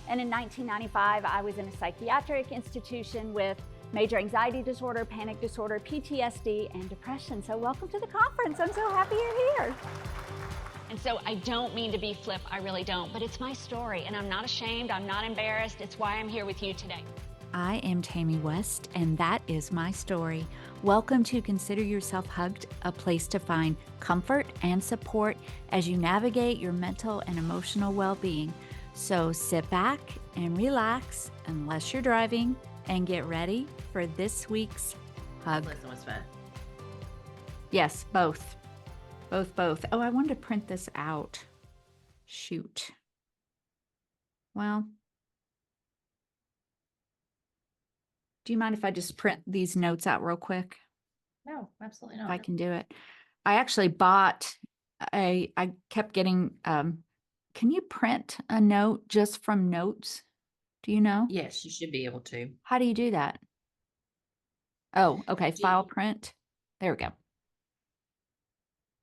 And in 1995, I was in a psychiatric institution with major anxiety disorder, panic disorder, PTSD, and depression. So welcome to the conference. I'm so happy you're here. And so I don't mean to be flip, I really don't, but it's my story and I'm not ashamed, I'm not embarrassed. It's why I'm here with you today. I am Tammy West, and that is my story. Welcome to Consider Yourself Hugged, a place to find comfort and support as you navigate your mental and emotional well-being. So sit back and relax, unless you're driving, and get ready for this week's hug. Listen, what's fun? Yes, both. Both. Oh, I wanted to print this out. Shoot. Well, do you mind if I just print these notes out real quick? No, absolutely If not. I can do it. I actually bought I kept getting, can you print a note just from notes? Do you know? Yes, you should be able to. How do you do that? Oh, okay. Do File you- print. There we go.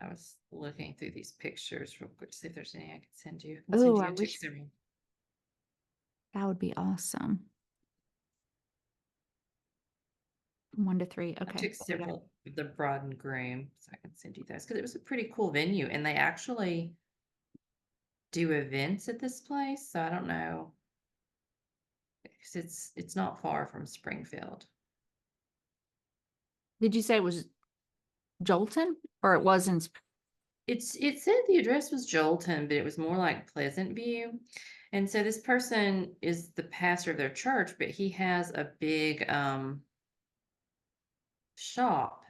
I was looking through these pictures real quick to see if there's any I could send you. I can Oh, send you I a wish text every- that would be awesome. 1 to 3. I Okay. took several of the bride and groom, so I can send you those because it was a pretty cool venue, and they actually do events at this place. So I don't know, because it's not far from Springfield. Did you say it was Jolton or it wasn't? It said the address was Jolton, but it was more like Pleasant View. And so this person is the pastor of their church, but he has a big shop.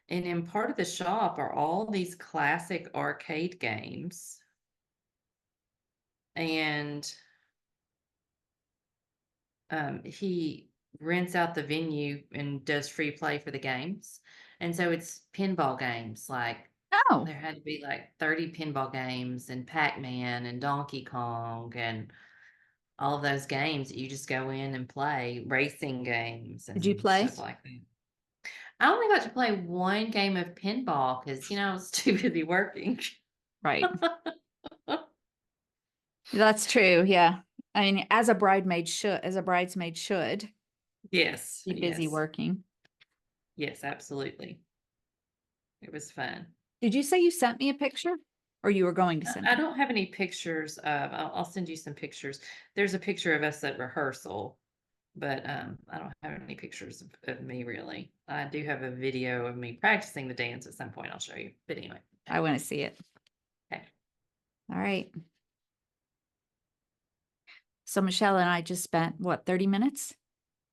And in part of the shop are all these classic arcade games. And he rents out the venue and does free play for the games. And so it's pinball games, like Oh, there had to be like 30 pinball games and Pac-Man and Donkey Kong and all of those games that you just go in and play, racing games did you and play? stuff like that. I only got to play one game of pinball because, I was too busy working. Right. That's true. Yeah. I mean, as a bridesmaid should Yes, be busy yes, working. yes, absolutely. It was fun. Did you say you sent me a picture or you were going to send I me? don't have any pictures of, I'll send you some pictures. There's a picture of us at rehearsal, but I don't have any pictures of me really. I do have a video of me practicing the dance at some point. I'll show you. But anyway. I want to see it. Okay. All right. So Michelle and I just spent, what, 30 minutes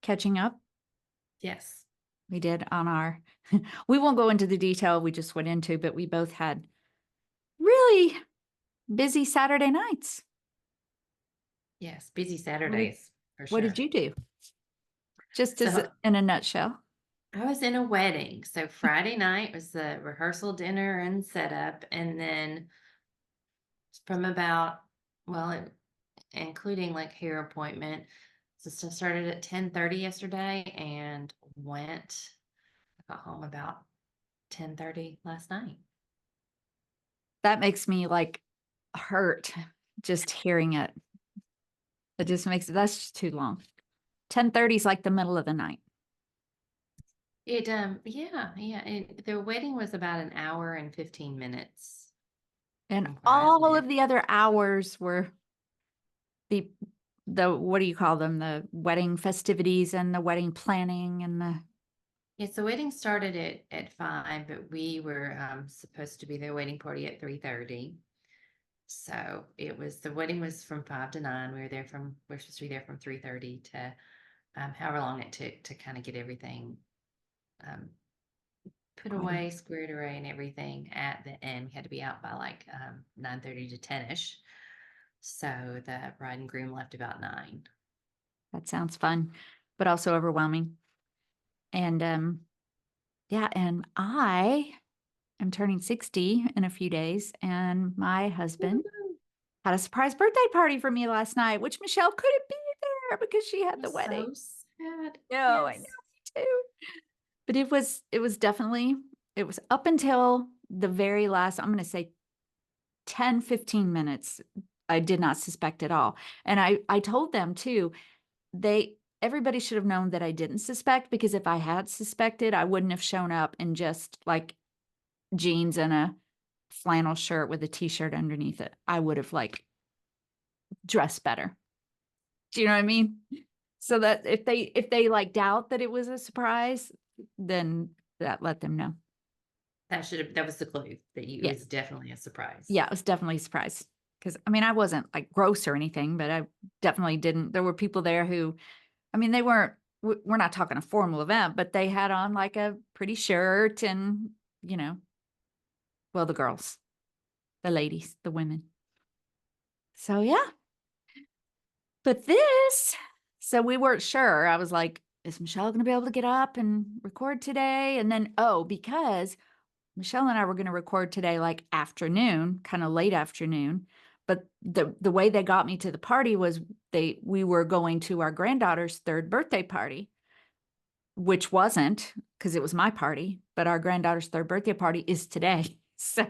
catching up? Yes. We did on our, we won't go into the detail we just went into, but we both had really busy Saturday nights. Yes. Busy Saturdays for What sure. did you do? Just as So in a nutshell. I was in a wedding. So Friday night was the rehearsal dinner and setup. And then from about, including like hair appointment. So stuff started at 10:30 yesterday and I got home about 10:30 last night. That makes me like hurt just hearing it. It just makes that's just too long. 10:30 is like the middle of the night. The wedding was about an hour and 15 minutes. And from where I all live. of the other hours were the what do you call them? The wedding festivities and the wedding planning and the Yes, the wedding started at 5, but we were supposed to be the wedding party at 3:30. So the wedding was from 5 to 9. We're supposed to be there from 3:30 to however long it took to kind of get everything put away, squared away and everything at the end. We had to be out by like 9:30 to 10ish. So the bride and groom left about 9. that sounds fun, but also overwhelming. And yeah, and I am turning 60 in a few days, and my husband had a surprise birthday party for me last night, which Michelle couldn't be there because she had the wedding. So sad. No, I know, me too. But it was definitely, it was up until the very last, I'm going to say 10, 15 minutes I did not suspect at all. And I told them too, everybody should have known that I didn't suspect, because if I had suspected, I wouldn't have shown up in just like jeans and a flannel shirt with a t-shirt underneath it. I would have like dressed better. Do you know what I mean? So that if they like doubt that it was a surprise, then that let them know. That was the clue that it Yeah. was definitely a surprise. Yeah, it was definitely a surprise. Because I mean, I wasn't like gross or anything, but I definitely didn't. There were people there who, I mean, they weren't, we're not talking a formal event, but they had on like a pretty shirt and, you know, well, the girls, the ladies, the women. So yeah. But so we weren't sure. I was like, is Michelle going to be able to get up and record today? And then, because Michelle and I were going to record today, like afternoon, kind of late afternoon. But the way they got me to the party was we were going to our granddaughter's third birthday party, which wasn't, because it was my party, but our granddaughter's third birthday party is today. So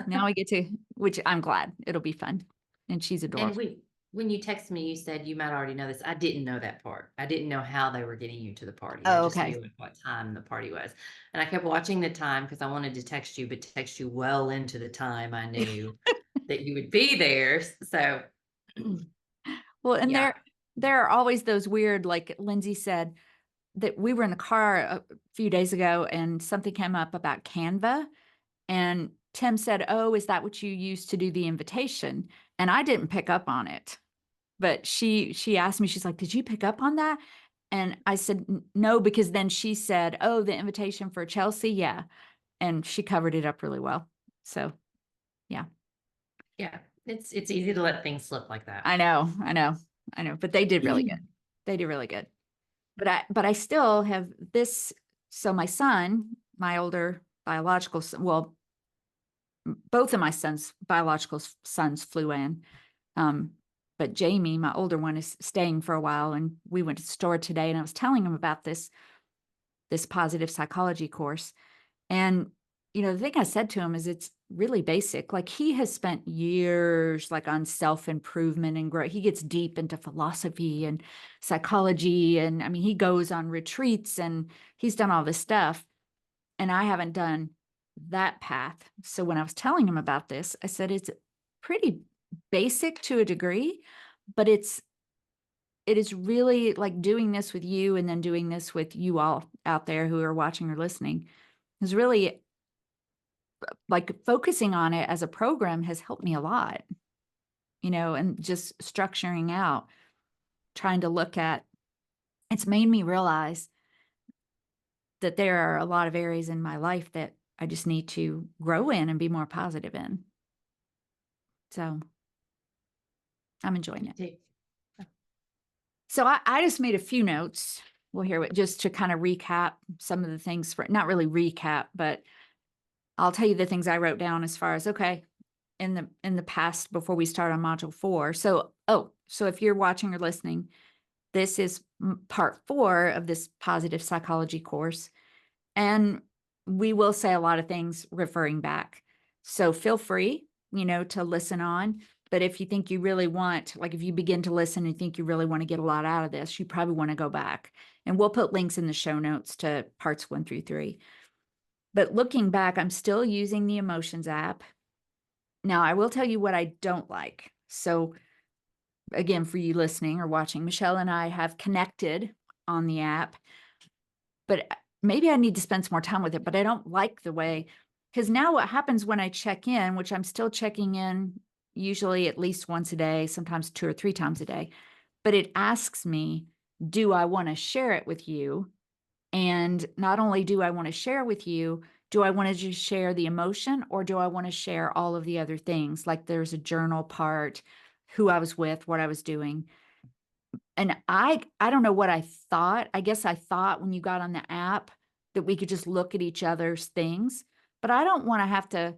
now I get to, which I'm glad, it'll be fun. And she's And adorable. when you texted me, you said you might already know this. I didn't know that part. I didn't know how they were getting you to the party. I Oh, just okay. knew at what time the party was. And I kept watching the time because I wanted to text you, but text you well into the time I knew that you would be there. So Well, and yeah. there are always those weird, like Lindsay said, that we were in the car a few days ago and something came up about Canva. And Tim said, "Oh, is that what you used to do the invitation?" And I didn't pick up on it. But she asked me, she's like, "Did you pick up on that?" And I said, "No," because then she said, "Oh, the invitation for Chelsea." Yeah. And she covered it up really well. So yeah, Yeah. It's easy to let things slip like that. I know, I know, I know. But they did really good. They did really good. But I still have this. So my son, my older biological son, well, both of my biological sons flew in. Um, but Jamie, my older one, is staying for a while, and we went to the store today, and I was telling him about this positive psychology course. And the thing I said to him is it's really basic. Like, he has spent years like on self-improvement and growth. He gets deep into philosophy and psychology, and I mean, he goes on retreats and he's done all this stuff, and I haven't done that path. So when I was telling him about this, I said it's pretty basic to a degree, but it is really like doing this with you and then doing this with you all out there who are watching or listening is really like focusing on it as a program has helped me a lot, and just structuring out, trying to look at, it's made me realize that there are a lot of areas in my life that I just need to grow in and be more positive in. So I'm enjoying it. So I just made a few notes. We'll hear it just to kind of recap some of the things not really recap, but I'll tell you the things I wrote down as far as, okay, in the past before we start on module 4. So if you're watching or listening, this is part 4 of this positive psychology course. And we will say a lot of things referring back. So feel free, to listen on. But if you think you really want, like if you begin to listen and think you really want to get a lot out of this, you probably want to go back. And we'll put links in the show notes to parts 1 through 3. But looking back, I'm still using the emotions app. Now, I will tell you what I don't like. So again, for you listening or watching, Michelle and I have connected on the app, but maybe I need to spend some more time with it, but I don't like the way, because now what happens when I check in, which I'm still checking in usually at least once a day, sometimes 2 or 3 times a day, but it asks me, do I want to share it with you? And not only do I want to share with you, do I want to just share the emotion, or do I want to share all of the other things? Like there's a journal part, who I was with, what I was doing. And I don't know what I thought. I guess I thought when you got on the app that we could just look at each other's things, but I don't want to have to.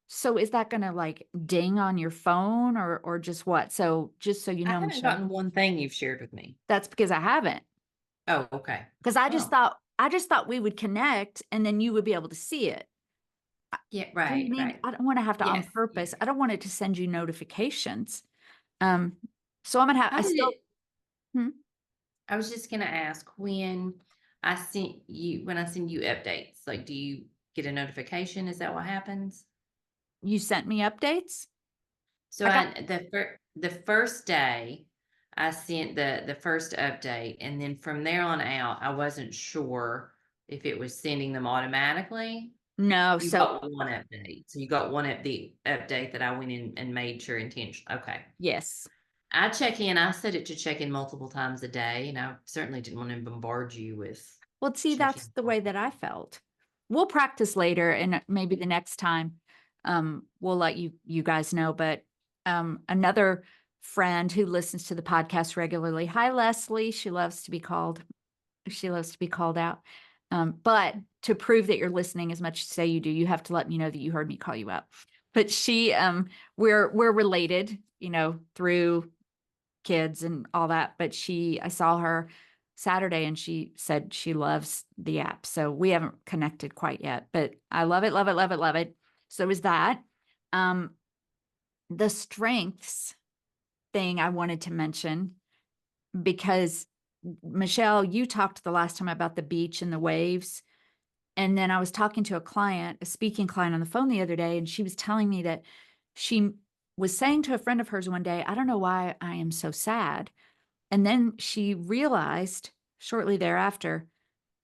So is that going to like ding on your phone or just what? So just so you I know, haven't Michelle, gotten one thing you've shared with me. that's because I haven't. Oh, okay. Because Oh, I just thought we would connect and then you would be able to see it. yeah, Do you know what I right, mean? right. I don't want to have to on Yes, purpose. yes. I don't want it to send you notifications. So I'm gonna have, How I did still, it, hmm? I was just gonna ask when I send you updates, like, do you get a notification? Is that what happens? You sent me updates? So I got, the first day I sent the first update, and then from there on out, I wasn't sure if it was sending them automatically. no, You so got one update. So you got one at the update that I went in and made sure intention. Okay. yes. I check in. I set it to check in multiple times a day, and I certainly didn't want to bombard you with Well, see, that's checking. the way that I felt. We'll practice later, and maybe the next time, we'll let you guys know. But another friend who listens to the podcast regularly, hi Leslie, she loves to be called. She loves to be called out. But to prove that you're listening as much as say you do, you have to let me know that you heard me call you out. But she, we're related, through kids and all that. But I saw her Saturday and she said she loves the app. So we haven't connected quite yet, but I love it, love it, love it, love it. So is that. Um, the strengths thing I wanted to mention because Michelle, you talked the last time about the beach and the waves. And then I was talking to a speaking client on the phone the other day, and she was telling me that she was saying to a friend of hers one day, I don't know why I am so sad. And then she realized shortly thereafter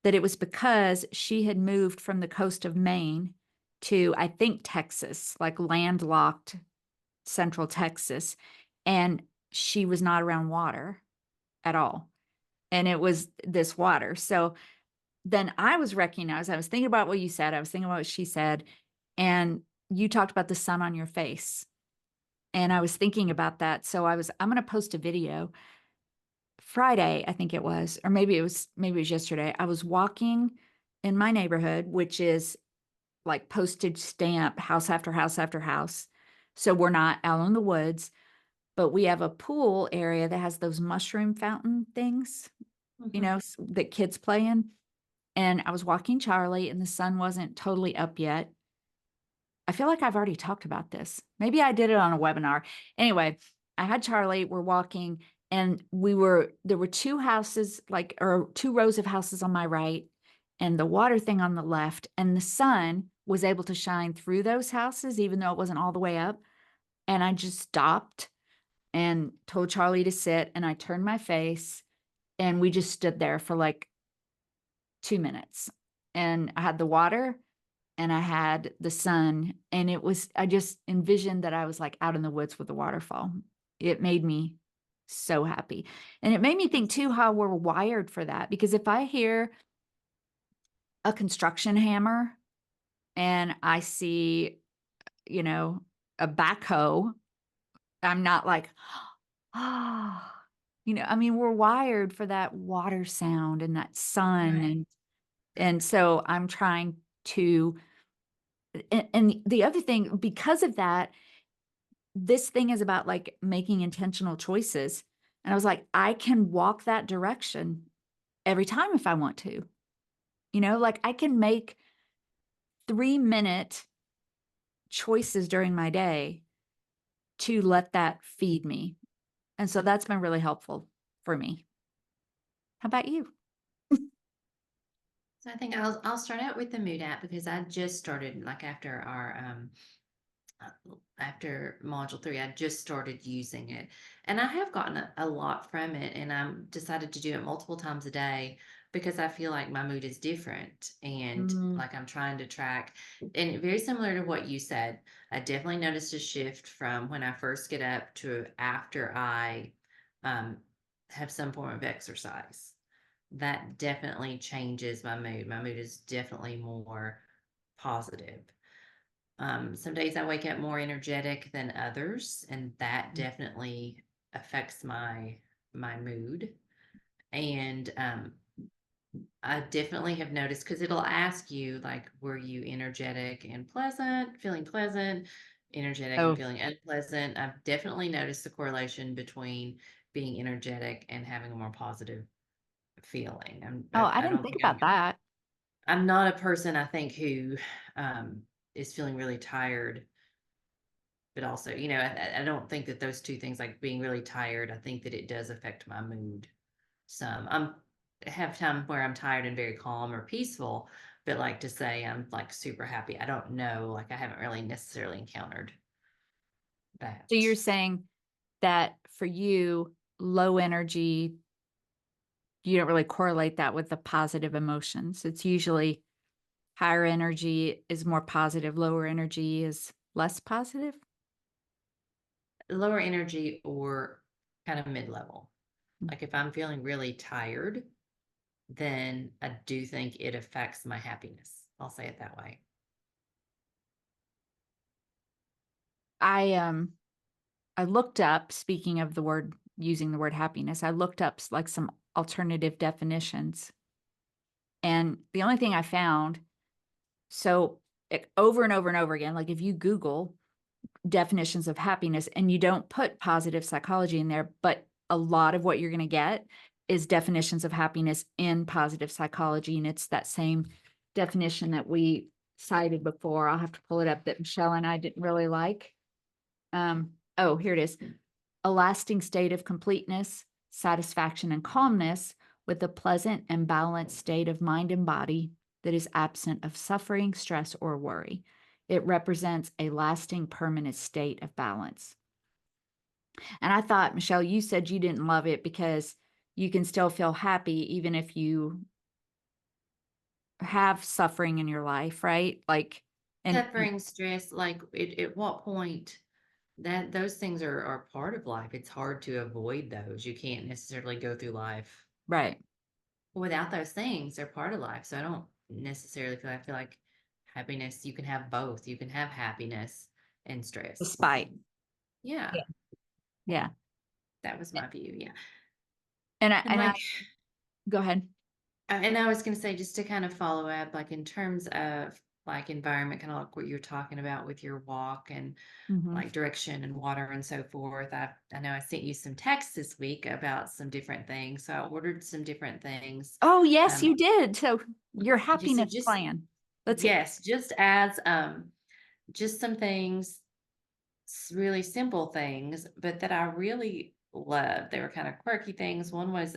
that it was because she had moved from the coast of Maine to, I think, Texas, like landlocked central Texas. And she was not around water at all. And it was this water. So then I was recognized. I was thinking about what you said. I was thinking about what she said. And you talked about the sun on your face. And I was thinking about that. So I'm going to post a video Friday, I think it was, or maybe it was yesterday. I was walking in my neighborhood, which is like postage stamp house after house after house. So we're not out in the woods, but we have a pool area that has those mushroom fountain things, Mhm. that kids play in. And I was walking Charlie and the sun wasn't totally up yet. I feel like I've already talked about this. Maybe I did it on a webinar. Anyway, I had Charlie, we're walking, and there were two houses, or two rows of houses on my right, and the water thing on the left. And the sun was able to shine through those houses, even though it wasn't all the way up. And I just stopped and told Charlie to sit, and I turned my face, and we just stood there for like 2 minutes. And I had the water and I had the sun, and I just envisioned that I was like out in the woods with the waterfall. It made me so happy. And it made me think too how we're wired for that. Because if I hear a construction hammer and I see, you know, a backhoe, I'm not like, ah, I mean, we're wired for that water sound and that sun. Right. And so I'm trying to, and the other thing, because of that, this thing is about like making intentional choices. And I was like, I can walk that direction every time if I want to. Like I can make 3-minute choices during my day to let that feed me. And so that's been really helpful for me. How about you? So I think I'll start out with the mood app because I just started like after module 3, I just started using it, and I have gotten a lot from it, and I'm decided to do it multiple times a day because I feel like my mood is different, and Mm. like I'm trying to track, and very similar to what you said, I definitely noticed a shift from when I first get up to after I um, have some form of exercise. That definitely changes my mood. My mood is definitely more positive. Some days I wake up more energetic than others, and that definitely affects my mood. And I definitely have noticed because it'll ask you like, were you energetic and pleasant, energetic and Oh, feeling unpleasant. I've definitely noticed the correlation between being energetic and having a more positive feeling. oh, I I didn't don't think think about that. I'm not a person I think who is feeling really tired but also, I don't think that those two things, like being really tired, I think that it does affect my mood some. I have time where I'm tired and very calm or peaceful, but like to say I'm like super happy, I don't know. Like I haven't really necessarily encountered that. So you're saying that for you, low energy, you don't really correlate that with the positive emotions. It's usually higher energy is more positive, lower energy is less positive. Lower energy or kind of mid-level. Mm. Like if I'm feeling really tired, then I do think it affects my happiness. I'll say it that way. I looked up, speaking of the word, using the word happiness, I looked up like some alternative definitions. And the only thing I found, so over and over and over again, like if you Google definitions of happiness and you don't put positive psychology in there, but a lot of what you're going to get is definitions of happiness in positive psychology. And it's that same definition that we cited before. I'll have to pull it up, that Michelle and I didn't really like. Oh, here it is. A lasting state of completeness, satisfaction, and calmness with a pleasant and balanced state of mind and body that is absent of suffering, stress, or worry. It represents a lasting, permanent state of balance. And I thought, Michelle, you said you didn't love it because you can still feel happy even if you have suffering in your life, right? Like, and Suffering, stress, like at what point that those things are part of life. It's hard to avoid those. You can't necessarily go through life right, without those things. They're part of life. So I don't necessarily I feel like happiness, you can have both. You can have happiness and stress. despite, Yeah, yeah, yeah. that was my view. Yeah. And And I like, go ahead. and I was going to say, just to kind of follow up, like in terms of like environment, kind of like what you're talking about with your walk and Mhm. like direction and water and so forth. I know I sent you some texts this week about some different things. So I ordered some different things. Oh, yes, Um, you did. So your just happiness just plan. Let's hear. yes, just as just some things, really simple things, but that I really loved. They were kind of quirky things. One was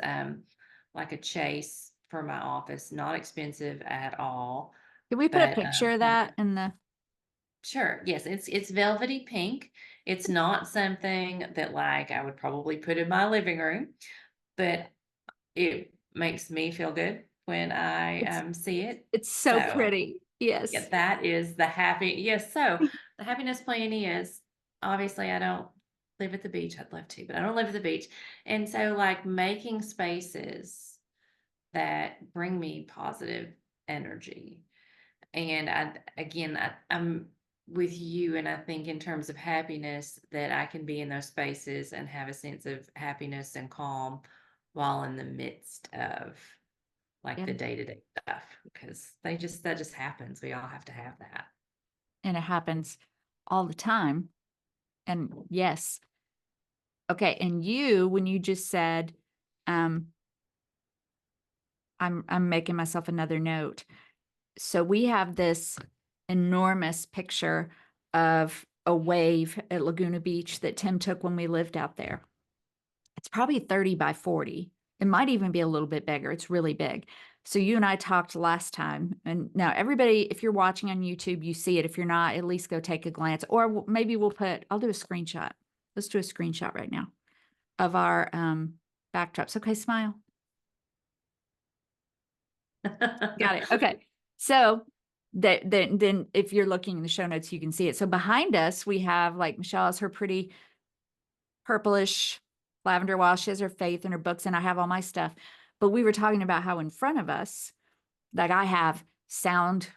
like a chase for my office, not expensive at all. Can we put a But picture of that in the? sure, yes, it's velvety pink. It's not something that like I would probably put in my living room, but it makes me feel good when I It's see it. it's so So pretty. yeah, Yes. that is the happy. Yes, so the happiness plan is obviously I don't live at the beach. I'd love to, but I don't live at the beach. And so like making spaces that bring me positive energy. And I'm with you, and I think in terms of happiness that I can be in those spaces and have a sense of happiness and calm while in the midst of like Yeah. the day-to-day stuff, because that just happens. We all have to have that. And it happens all the time. And yes. Okay. And you, when you just said, um, I'm making myself another note. So we have this enormous picture of a wave at Laguna Beach that Tim took when we lived out there. It's probably 30 by 40. It might even be a little bit bigger. It's really big. So you and I talked last time. And now everybody, if you're watching on YouTube, you see it. If you're not, at least go take a glance. Or maybe I'll do a screenshot. Let's do a screenshot right now of our backdrops. Okay, smile. Got it. Okay. So then if you're looking in the show notes, you can see it. So behind us, we have, like, Michelle has her pretty purplish lavender wall. She has her faith and her books, and I have all my stuff. But we were talking about how in front of us, like, I have sound,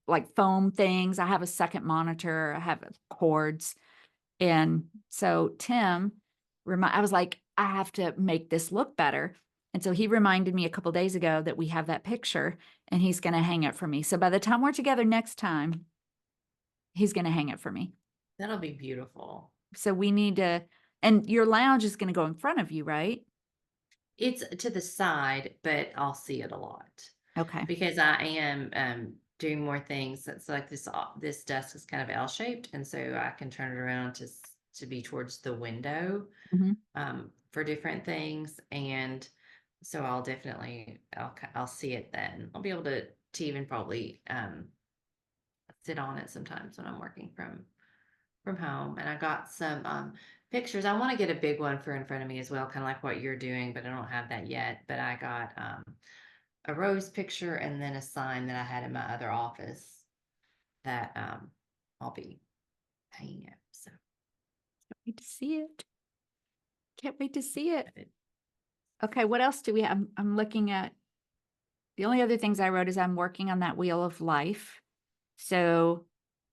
like foam things. I have a second monitor. I have cords. And so I was like, I have to make this look better. And so he reminded me a couple days ago that we have that picture, and he's going to hang it for me. So by the time we're together next time, he's going to hang it for me. That'll be beautiful. So we need to, and your lounge is going to go in front of you, right? It's to the side, but I'll see it a lot Okay. because I am doing more things. That's like this desk is kind of L-shaped, and so I can turn it around to be towards the window Mhm. for different things. And so I'll see it then. I'll be able to even probably sit on it sometimes when I'm working from home. And I got some pictures. I want to get a big one for in front of me as well, kind of like what you're doing, but I don't have that yet. But I got a rose picture and then a sign that I had in my other office that I'll be hanging up. So Wait to see it. Can't wait to see it. Okay, what else do we have? I'm looking at, the only other things I wrote is I'm working on that wheel of life. So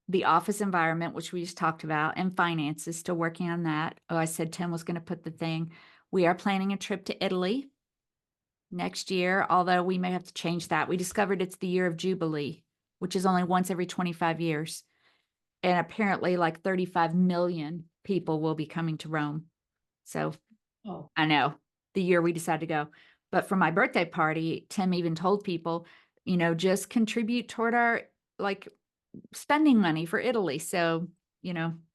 the office environment, which we just talked about, and finances, still working on that. Oh, I said Tim was going to put the thing. We are planning a trip to Italy next year, although we may have to change that. We discovered it's the year of Jubilee, which is only once every 25 years. And apparently like 35 million people will be coming to Rome. So oh, I know the year we decided to go. But for my birthday party, Tim even told people, just contribute toward our like spending money for Italy. So,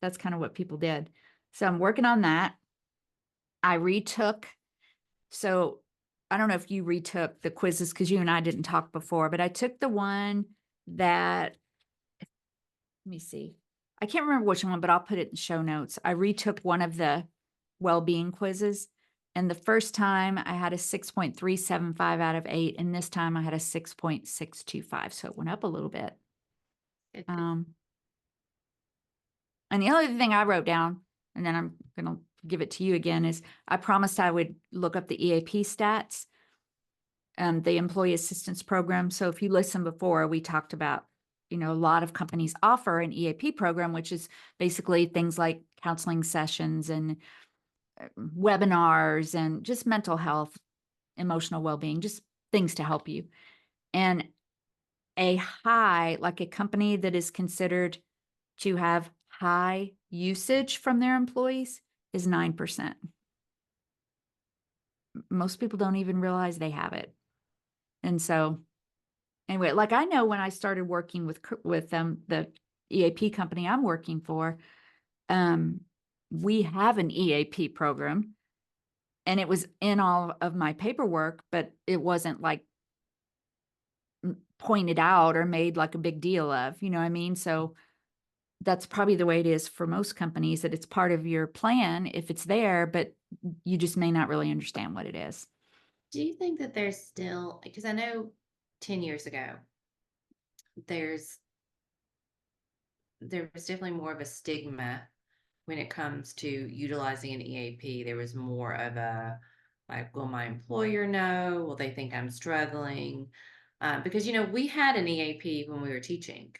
that's kind of what people did. So I'm working on that. I retook. So I don't know if you retook the quizzes because you and I didn't talk before, but I took the one that, let me see. I can't remember which one, but I'll put it in show notes. I retook one of the well-being quizzes. And the first time I had a 6.375 out of 8, and this time I had a 6.625. So it went up a little bit. it, And the other thing I wrote down, and then I'm going to give it to you again, is I promised I would look up the EAP stats, the Employee Assistance Program. So if you listened before, we talked about, a lot of companies offer an EAP program, which is basically things like counseling sessions and webinars and just mental health, emotional well-being, just things to help you. And like a company that is considered to have high usage from their employees is 9%. Most people don't even realize they have it. And so anyway, like I know when I started working with the EAP company I'm working for, we have an EAP program and it was in all of my paperwork, but it wasn't like pointed out or made like a big deal of, you know what I mean? So that's probably the way it is for most companies, that it's part of your plan if it's there, but you just may not really understand what it is. do you think that there's still, because I know 10 years ago, there's there was definitely more of a stigma when it comes to utilizing an EAP. There was more of a like, will my employer know? Will they think I'm struggling? Because we had an EAP when we were teaching,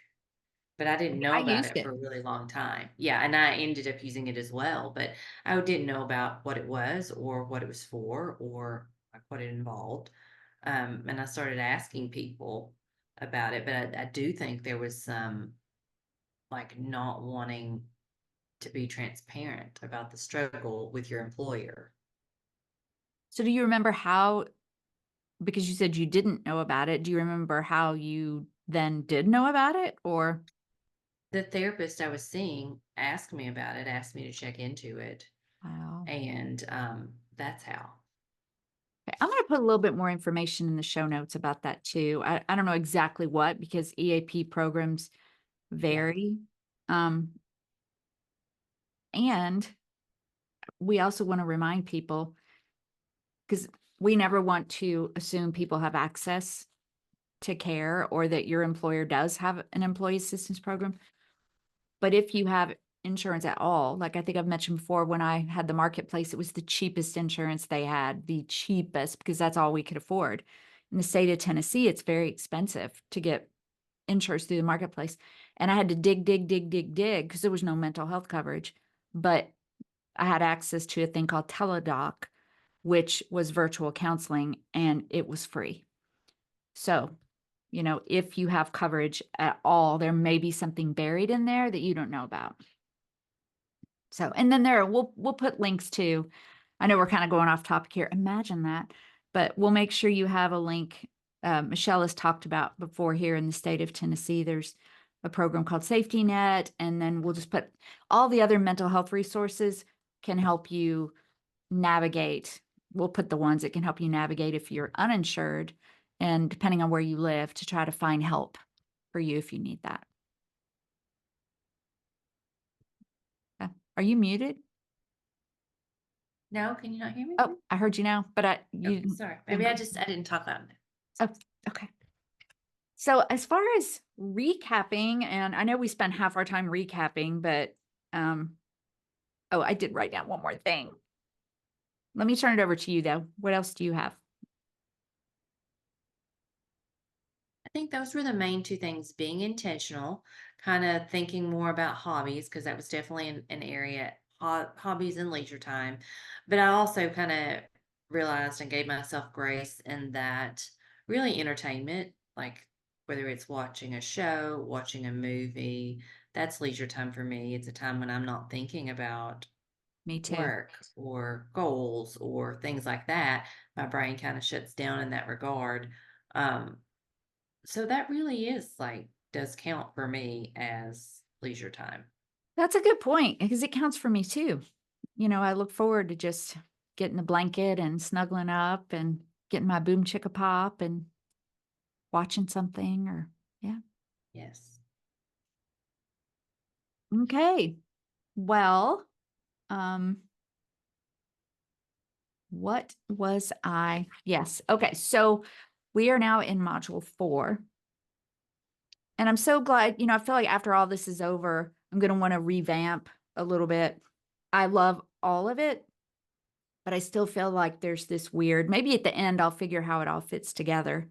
but I didn't know I about used it for it. a really long time. Yeah, and I ended up using it as well, but I didn't know about what it was or what it was for or like what it involved. And I started asking people about it, but I do think there was some like not wanting to be transparent about the struggle with your employer. So do you remember how, because you said you didn't know about it, do you remember how you then did know about it? Or The therapist I was seeing asked me about it, asked me to check into it, wow. and that's how. Okay, I'm going to put a little bit more information in the show notes about that too. I don't know exactly what, because EAP programs Yeah. vary. Um, and we also want to remind people, because we never want to assume people have access to care or that your employer does have an employee assistance program. But if you have insurance at all, like I think I've mentioned before, when I had the marketplace, it was the cheapest insurance they had, the cheapest, because that's all we could afford. In the state of Tennessee, it's very expensive to get insurance through the marketplace. And I had to dig because there was no mental health coverage. But I had access to a thing called Teledoc, which was virtual counseling, and it was free. So, if you have coverage at all, there may be something buried in there that you don't know about. So, and then we'll put links to, I know we're kind of going off topic here. Imagine that, but we'll make sure you have a link Michelle has talked about before here in the state of Tennessee. There's a program called Safety Net, and then we'll just put all the other mental health resources can help you navigate. We'll put the ones that can help you navigate if you're uninsured and depending on where you live to try to find help for you if you need that. Are you muted? No, can you not hear me? Oh, I heard you now, but Oh, sorry. Maybe I didn't talk loud enough. Oh, okay. So as far as recapping, and I know we spent half our time recapping, but oh, I did write down one more thing. Let me turn it over to you though. What else do you have? I think those were the main two things, being intentional, kind of thinking more about hobbies, because that was definitely an area, hobbies and leisure time. But I also kind of realized and gave myself grace in that really entertainment, like whether it's watching a show, watching a movie, that's leisure time for me. It's a time when I'm not thinking about Me too. work or goals or things like that. My brain kind of shuts down in that regard. Um, so that really is like, does count for me as leisure time. That's a good point because it counts for me too. You know, I look forward to just getting the blanket and snuggling up and getting my boom chicka pop and watching something or yeah. Yes. Okay. Well, um, what was I? Yes. Okay. So we are now in module 4. And I'm so glad, you know, I feel like after all this is over, I'm going to want to revamp a little bit. I love all of it, but I still feel like there's this weird, maybe at the end, I'll figure how it all fits together.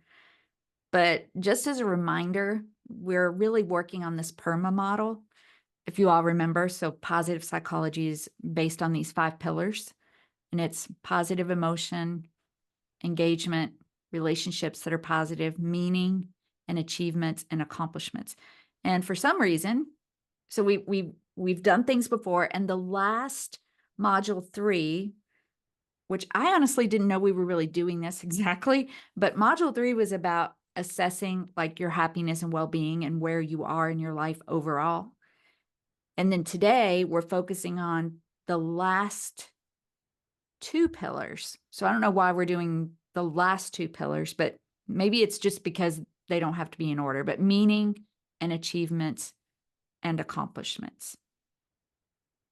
But just as a reminder, we're really working on this PERMA model. If you all remember, so positive psychology is based on these 5 pillars, and it's positive emotion, engagement, relationships that are positive, meaning, and achievements and accomplishments. And for some reason, so we've done things before, and the last module 3, which I honestly didn't know we were really doing this exactly, but module 3 was about assessing like your happiness and well-being and where you are in your life overall. And then today we're focusing on the last 2 pillars. So I don't know why we're doing the last 2 pillars, but maybe it's just because they don't have to be in order, but meaning and achievements and accomplishments.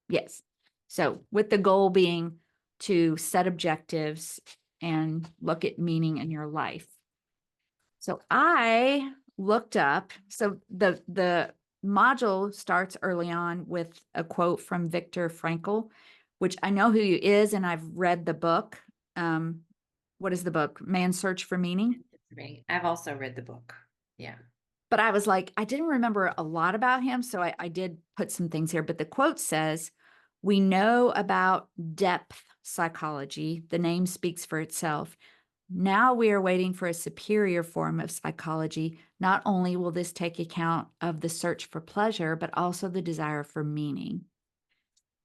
Yes. So with the goal being to set objectives and look at meaning in your life. So I looked up, so the module starts early on with a quote from Viktor Frankl, which I know who he is, and I've read the book. What is the book? Man's Search for Meaning. For me, I've also read the book. Yeah. But I was like, I didn't remember a lot about him, so I did put some things here. But the quote says, "We know about depth psychology. The name speaks for itself. Now we are waiting for a superior form of psychology. Not only will this take account of the search for pleasure, but also the desire for meaning."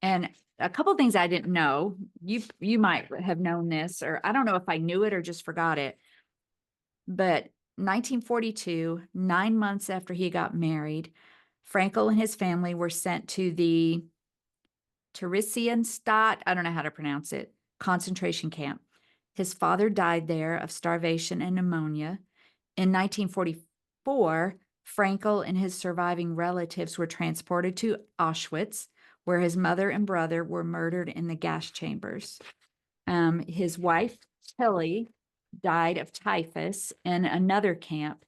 And a couple things I didn't know, you might have known this, or I don't know if I knew it or just forgot it, but 1942, 9 months after he got married, Frankel and his family were sent to the Theresienstadt, I don't know how to pronounce it, concentration camp. His father died there of starvation and pneumonia. In 1944, Frankel and his surviving relatives were transported to Auschwitz, where his mother and brother were murdered in the gas chambers. His wife, Tilly, died of typhus in another camp.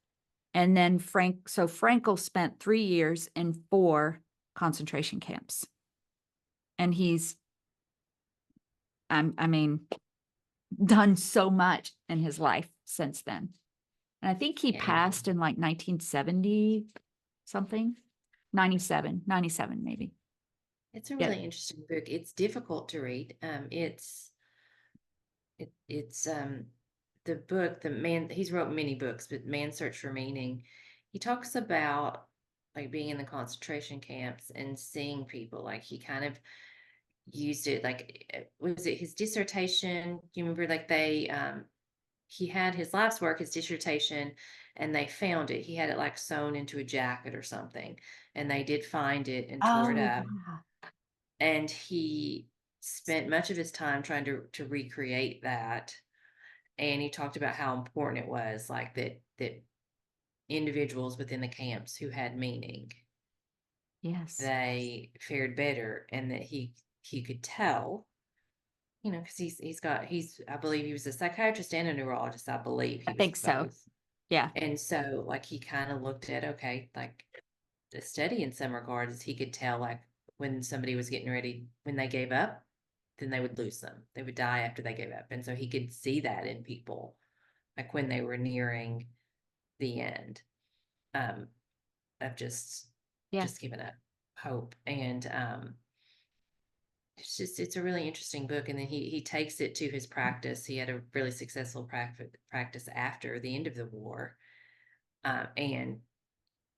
And then Frankel spent 3 years in 4 concentration camps. And he's, I mean, done so much in his life since then. And I think he passed in like 1970 something, 97 maybe. It's a really interesting book. It's difficult to read. It's the book, he's wrote many books, but Man's Search for Meaning, he talks about like being in the concentration camps and seeing people. Like he kind of used it, like was it his dissertation? You remember, like he had his life's work, his dissertation, and they found it. He had it like sewn into a jacket or something, and they did find it and tore it Oh, up. yeah. And he spent much of his time trying to recreate that. And he talked about how important it was, like that individuals within the camps who had meaning, Yes. they fared better, and that he could tell, because he's I believe he was a psychiatrist and a neurologist. I believe I he was think so. both. Yeah. And so, like, he kind of looked at, okay, like the study in some regards, he could tell, like, when somebody was getting ready, when they gave up, then they would lose them. They would die after they gave up. And so he could see that in people, like when they were nearing the end, um, of Yeah. just giving up hope. And it's a really interesting book. And then he takes it to his practice. He had a really successful practice after the end of the war. And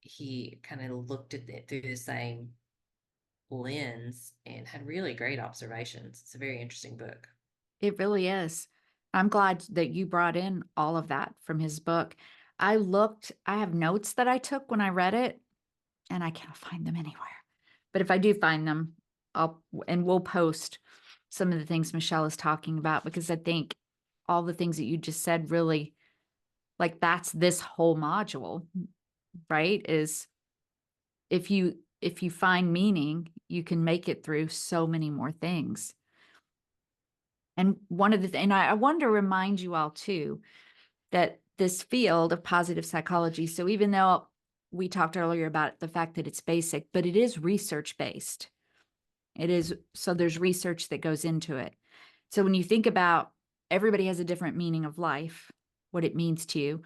he kind of looked at it through the same lens and had really great observations. It's a very interesting book. It really is. I'm glad that you brought in all of that from his book. I have notes that I took when I read it, and I can't find them anywhere. But if I do find them, we'll post some of the things Michelle is talking about, because I think all the things that you just said really, like, that's this whole module, right? Is if you find meaning, you can make it through so many more things. And one of the and I want to remind you all too that this field of positive psychology, so even though we talked earlier about the fact that it's basic, but it is research based. It is, so there's research that goes into it. So when you think about, everybody has a different meaning of life, what it means to you.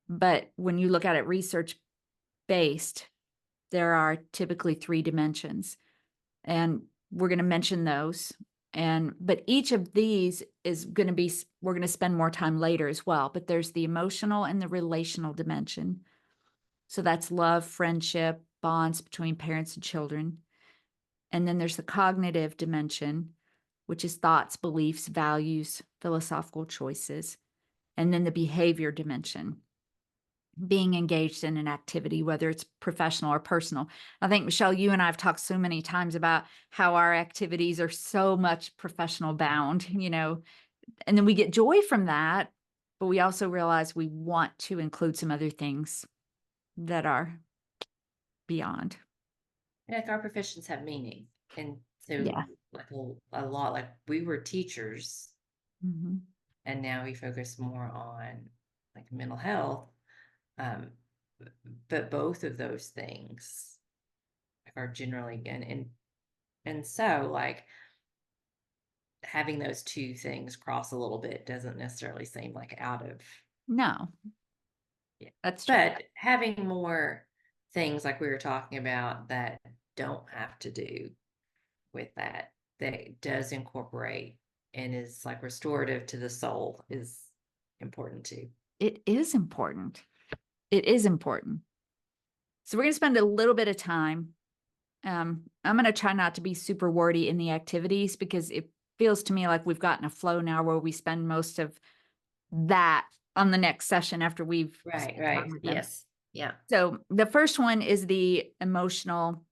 But when you look at it research based, there are typically 3 dimensions. And we're going to mention those. But each of these is going to be, we're going to spend more time later as well. But there's the emotional and the relational dimension. So that's love, friendship, bonds between parents and children. And then there's the cognitive dimension, which is thoughts, beliefs, values, philosophical choices. And then the behavior dimension, being engaged in an activity, whether it's professional or personal. I think, Michelle, you and I have talked so many times about how our activities are so much professional bound, and then we get joy from that, but we also realize we want to include some other things that are beyond. Like, our professions have meaning. And so, Yeah. like, a lot, like, we were teachers, Mm-hmm. and now we focus more on, like, mental health. Um, but both of those things are generally, and so, like, having those two things cross a little bit doesn't necessarily seem like out of, No, yeah. that's true. But having more things like we were talking about that don't have to do with that, that does incorporate and is like restorative to the soul, is important too. It is important. It is important. So we're going to spend a little bit of time. I'm going to try not to be super wordy in the activities, because it feels to me like we've gotten a flow now where we spend most of that on the next session after we've Right, spent time right. with them. Yes. Yeah. So the first one is the emotional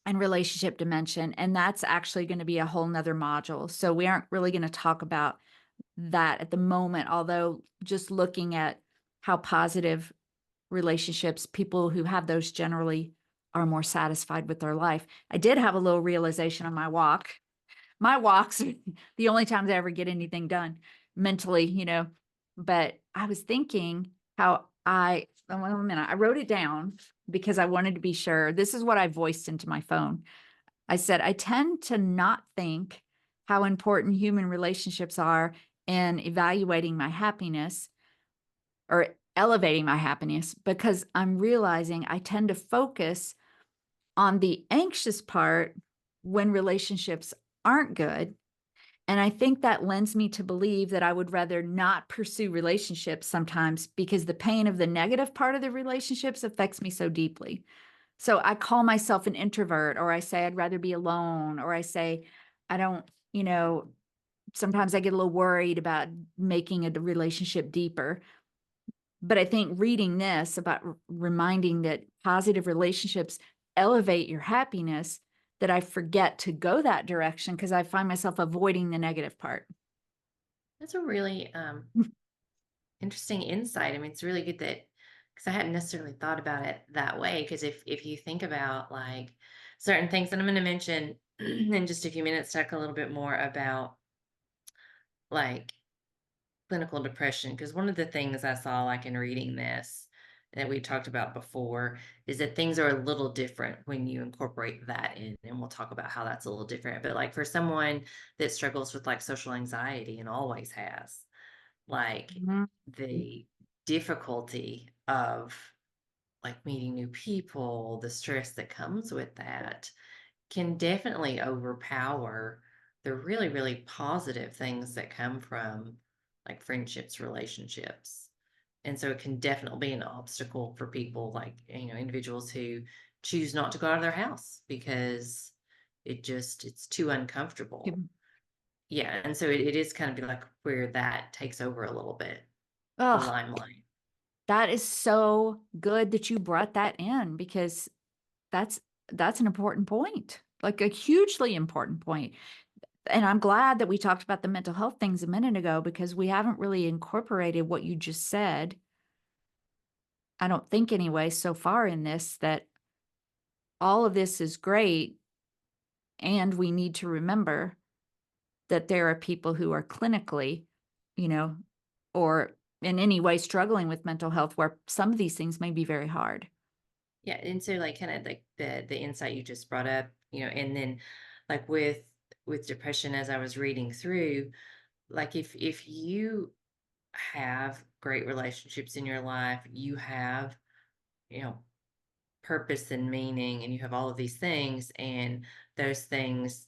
and relationship dimension, and that's actually going to be a whole nother module. So we aren't really going to talk about that at the moment, although just looking at how positive relationships, people who have those generally are more satisfied with their life. I did have a little realization on my walk. My walks are the only times I ever get anything done mentally, but I was thinking how oh, wait a minute, I wrote it down because I wanted to be sure. This is what I voiced into my phone. I said, I tend to not think how important human relationships are in evaluating my happiness or elevating my happiness, because I'm realizing I tend to focus on the anxious part when relationships aren't good. And I think that lends me to believe that I would rather not pursue relationships sometimes, because the pain of the negative part of the relationships affects me so deeply. So I call myself an introvert, or I say I'd rather be alone, or I say I don't, sometimes I get a little worried about making a relationship deeper. But I think reading this about reminding that positive relationships elevate your happiness, that I forget to go that direction because I find myself avoiding the negative part. That's a really interesting insight. I mean, it's really good that because I hadn't necessarily thought about it that way. Because if you think about like certain things, and I'm going to mention in just a few minutes, talk a little bit more about like clinical depression. Because one of the things I saw like in reading this that we talked about before is that things are a little different when you incorporate that in, and we'll talk about how that's a little different. But like for someone that struggles with like social anxiety and always has, like Mhm. the difficulty of like meeting new people, the stress that comes with that can definitely overpower the really, really positive things that come from like friendships, relationships. And so it can definitely be an obstacle for people like, individuals who choose not to go out of their house because it's too uncomfortable. Yeah. And so it is kind of like where that takes over a little bit, the Oh, limelight. that is so good that you brought that in because that's that's an important point, like a hugely important point. And I'm glad that we talked about the mental health things a minute ago because we haven't really incorporated what you just said. I don't think anyway so far in this that all of this is great, and we need to remember that there are people who are clinically, you know, or in any way struggling with mental health where some of these things may be very hard. Yeah, and so like kind of like the insight you just brought up, and then like with depression as I was reading through, like if you have great relationships in your life, you have, you know, purpose and meaning, and you have all of these things, and those things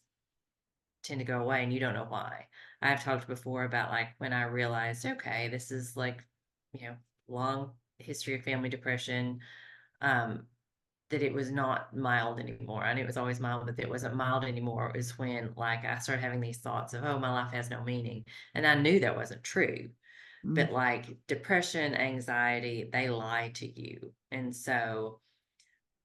tend to go away and you don't know why. I've talked before about like when I realized, okay, this is like, long history of family depression. Um, that it was not mild anymore. I knew it was always mild, but it wasn't mild anymore is when like I started having these thoughts of, oh, my life has no meaning. And I knew that wasn't true. Mm, But like depression, anxiety, they lie to you. And so,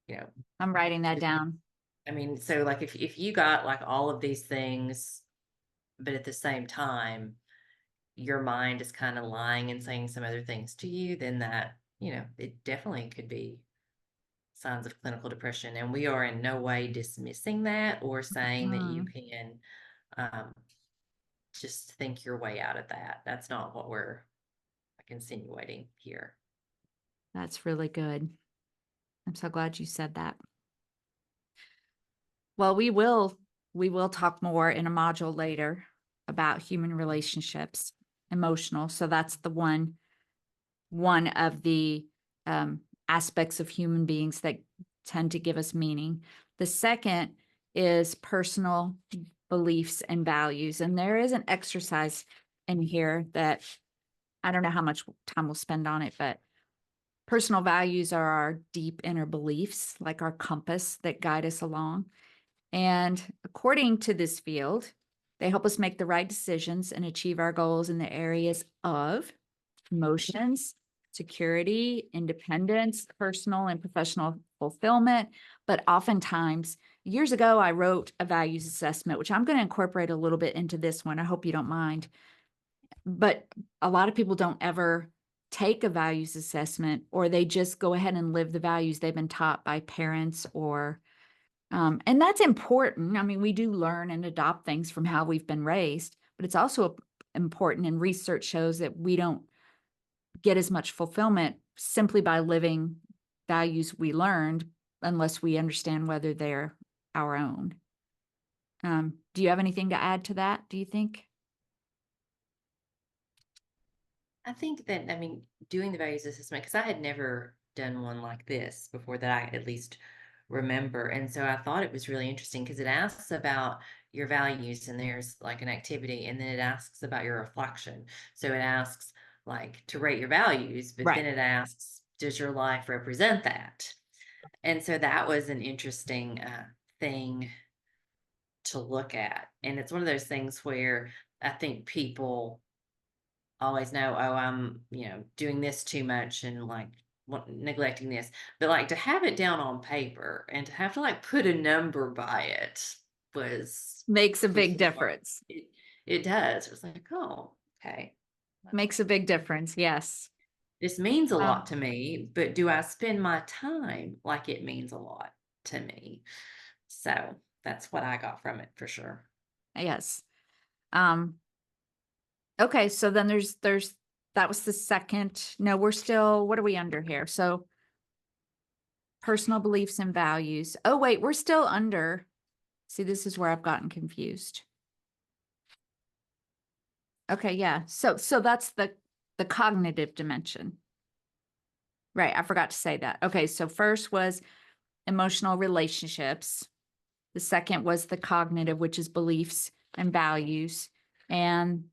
you know, I'm writing that if, down. I mean, so like if you got like all of these things, but at the same time, your mind is kind of lying and saying some other things to you, then that, it definitely could be signs of clinical depression. And we are in no way dismissing that or saying that you Mm, can um, just think your way out of that. That's not what we're like insinuating here. that's really good. I'm so glad you said that. Well, we will talk more in a module later about human relationships, emotional. So that's the one of the aspects of human beings that tend to give us meaning. The second is personal beliefs and values. And there is an exercise in here that I don't know how much time we'll spend on it, but personal values are our deep inner beliefs, like our compass that guide us along. And according to this field, they help us make the right decisions and achieve our goals in the areas of emotions, security, independence, personal and professional fulfillment. But oftentimes, years ago, I wrote a values assessment, which I'm going to incorporate a little bit into this one. I hope you don't mind. But a lot of people don't ever take a values assessment, or they just go ahead and live the values they've been taught by parents or and that's important. I mean, we do learn and adopt things from how we've been raised, but it's also important, and research shows that we don't get as much fulfillment simply by living values we learned unless we understand whether they're our own. Do you have anything to add to that, do you think? I think that, I mean, doing the values assessment, because I had never done one like this before that I at least remember. And so I thought it was really interesting because it asks about your values and there's like an activity, and then it asks about your reflection. So it asks like to rate your values, but Right. then it asks, does your life represent that? And so that was an interesting thing to look at. And it's one of those things where I think people always know, oh, I'm, doing this too much and like neglecting this. But like to have it down on paper and to have to like put a number by it Makes a was big just like, difference. it does. It was like, oh, okay. Makes a big difference. Yes. This means a Um, lot to me, but do I spend my time like it means a lot to me? So that's what I got from it for sure. yes. Um, okay. So then that was the second. No, we're still, what are we under here? So personal beliefs and values. Oh, wait, we're still under. See, this is where I've gotten confused. Okay, yeah. So that's the cognitive dimension. Right, I forgot to say that. Okay, so first was emotional relationships. The second was the cognitive, which is beliefs and values. And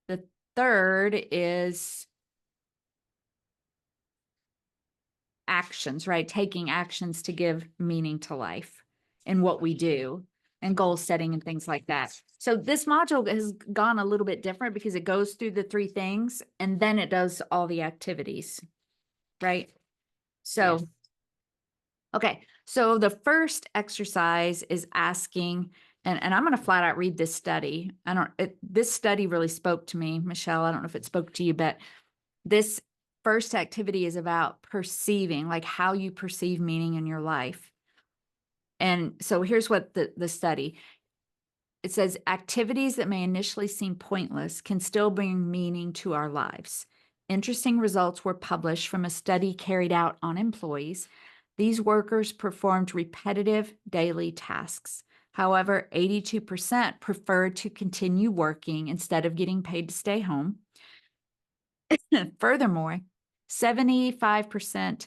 the third is actions, right? Taking actions to give meaning to life and what we do and goal setting and things like that. So this module has gone a little bit different because it goes through the three things and then it does all the activities, right? So, Yes. okay. So the first exercise is asking, and I'm going to flat out read this study. This study really spoke to me, Michelle. I don't know if it spoke to you, but this first activity is about perceiving, like how you perceive meaning in your life. And so here's what the study, it says activities that may initially seem pointless can still bring meaning to our lives. Interesting results were published from a study carried out on employees. These workers performed repetitive daily tasks. However, 82% preferred to continue working instead of getting paid to stay home. Furthermore, 75%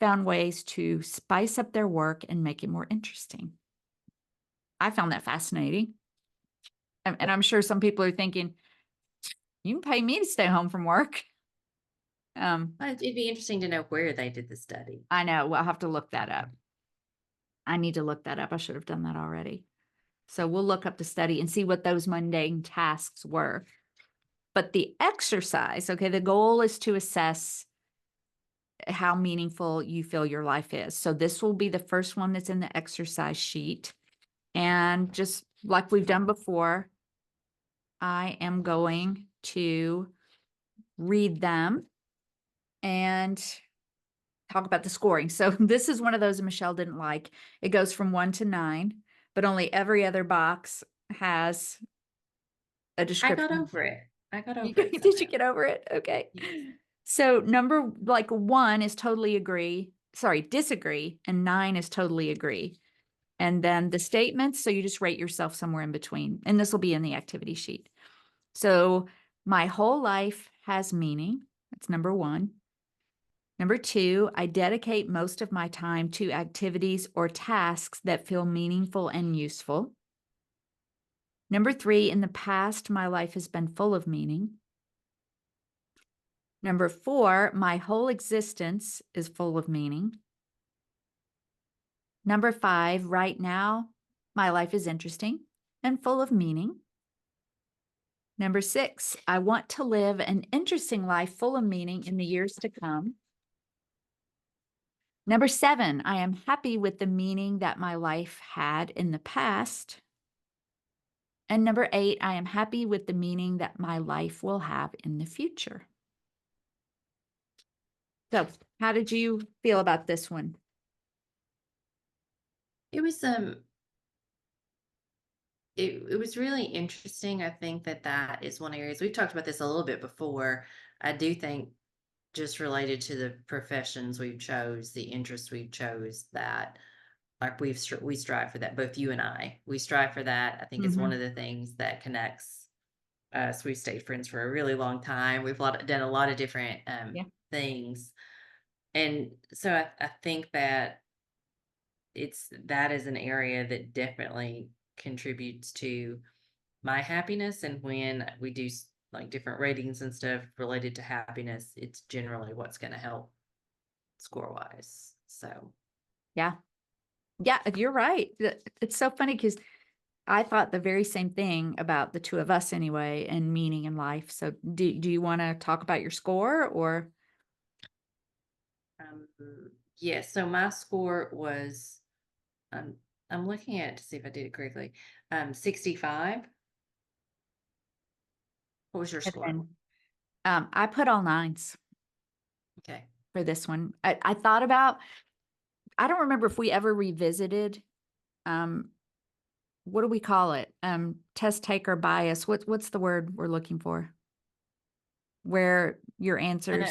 found ways to spice up their work and make it more interesting. I found that fascinating. And I'm sure some people are thinking, you can pay me to stay home from work. Well, it'd be interesting to know where they did the study. I know. We'll have to look that up. I need to look that up. I should have done that already. So we'll look up the study and see what those mundane tasks were. But the exercise, okay, the goal is to assess how meaningful you feel your life is. So this will be the first one that's in the exercise sheet. And just like we've done before, I am going to read them and talk about the scoring. So this is one of those Michelle didn't like. It goes from 1 to 9, but only every other box has a I description. got over it. I got over it. Did you somehow. get over it? Okay. Yes. So number like 1 is totally agree, sorry, disagree, and 9 is totally agree. And then the statements, so you just rate yourself somewhere in between. And this will be in the activity sheet. So my whole life has meaning. That's number 1. Number 2, I dedicate most of my time to activities or tasks that feel meaningful and useful. Number 3, in the past, my life has been full of meaning. Number 4, my whole existence is full of meaning. Number 5, right now, my life is interesting and full of meaning. Number 6, I want to live an interesting life full of meaning in the years to come. Number 7, I am happy with the meaning that my life had in the past. And number 8, I am happy with the meaning that my life will have in the future. So, how did you feel about this one? It was it was really interesting. I think that is one areas we've talked about this a little bit before. I do think just related to the professions we've chose, the interests we've chose, that like we strive for that. Both you and we strive for that. I think it's one of the things that connects us. We've stayed friends for a really long time. We've done a lot of different Yeah. things, and so I think that that is an area that definitely contributes to my happiness. And when we do like different ratings and stuff related to happiness, it's generally what's going to help score wise. So Yeah. Yeah, you're right. It's so funny because I thought the very same thing about the two of us anyway, and meaning in life. So do you want to talk about your score or? Um, yes, so my score was, um, I'm looking at to see if I did it correctly. 65. What was your score? I put all nines Okay. for this one. I thought about, I don't remember if we ever revisited, um, what do we call it? Test taker bias. What's the word we're looking for? Where your I know. answers,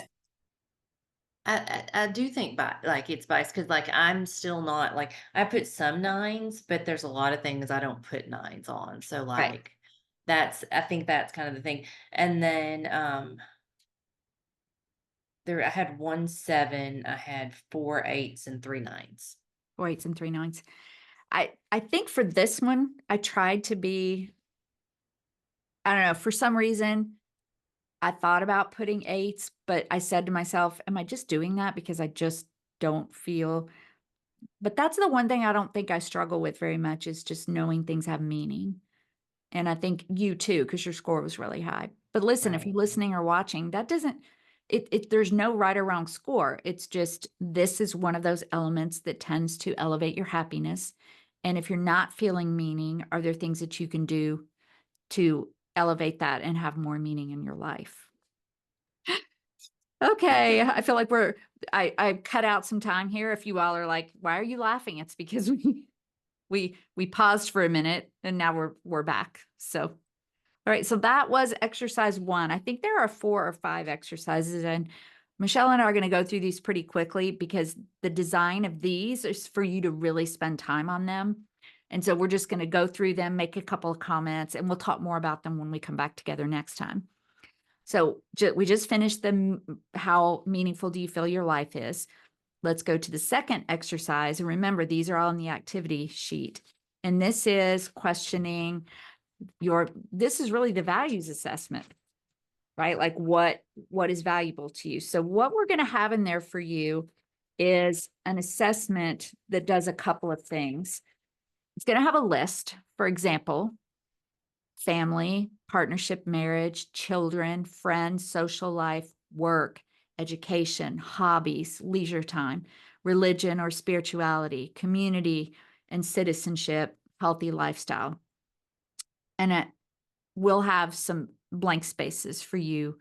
I do think like it's biased because like I'm still not like I put some nines, but there's a lot of things I don't put nines on. So right? like I think that's kind of the thing. And then there I had 1 7, I had 4 8s and 3 9s. 4 8s and 3 9s. I think for this one, I tried to be, I don't know, for some reason, I thought about putting eights, but I said to myself, am I just doing that because I just don't feel, but that's the one thing I don't think I struggle with very much is just knowing things have meaning. And I think you too, because your score was really high. But listen, if Right. you're listening or watching, that doesn't, there's no right or wrong score. It's just, this is one of those elements that tends to elevate your happiness. And if you're not feeling meaning, are there things that you can do to elevate that and have more meaning in your life? Okay, I feel like I cut out some time here. If you all are like, why are you laughing? It's because we paused for a minute and now we're back. So, all right, so that was exercise 1. I think there are 4 or 5 exercises, and Michelle and I are going to go through these pretty quickly because the design of these is for you to really spend time on them. And so we're just going to go through them, make a couple of comments, and we'll talk more about them when we come back together next time. So we just finished the how meaningful do you feel your life is. Let's go to the second exercise. And remember, these are all in the activity sheet. And this is questioning this is really the values assessment, right? Like what is valuable to you. So what we're going to have in there for you is an assessment that does a couple of things. It's going to have a list, for example, family, partnership, marriage, children, friends, social life, work, education, hobbies, leisure time, religion or spirituality, community and citizenship, healthy lifestyle. And it will have some blank spaces for you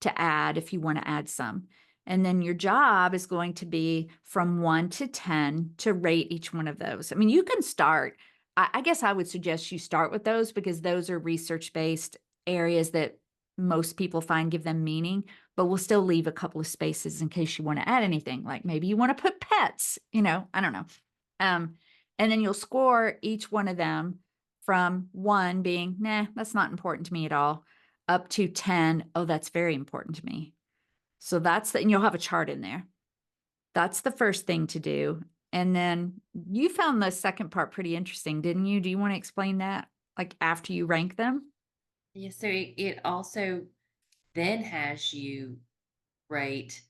to add if you want to add some. And then your job is going to be from 1 to 10 to rate each one of those. I mean, you can start, I guess I would suggest you start with those because those are research-based areas that most people find give them meaning, but we'll still leave a couple of spaces in case you want to add anything. Like maybe you want to put pets, I don't know. And then you'll score each one of them from 1 being, nah, that's not important to me at all, up to 10, oh, that's very important to me. So and you'll have a chart in there. That's the first thing to do. And then you found the second part pretty interesting, didn't you? Do you want to explain that? Like after you rank them? Yeah, so it also then has you rate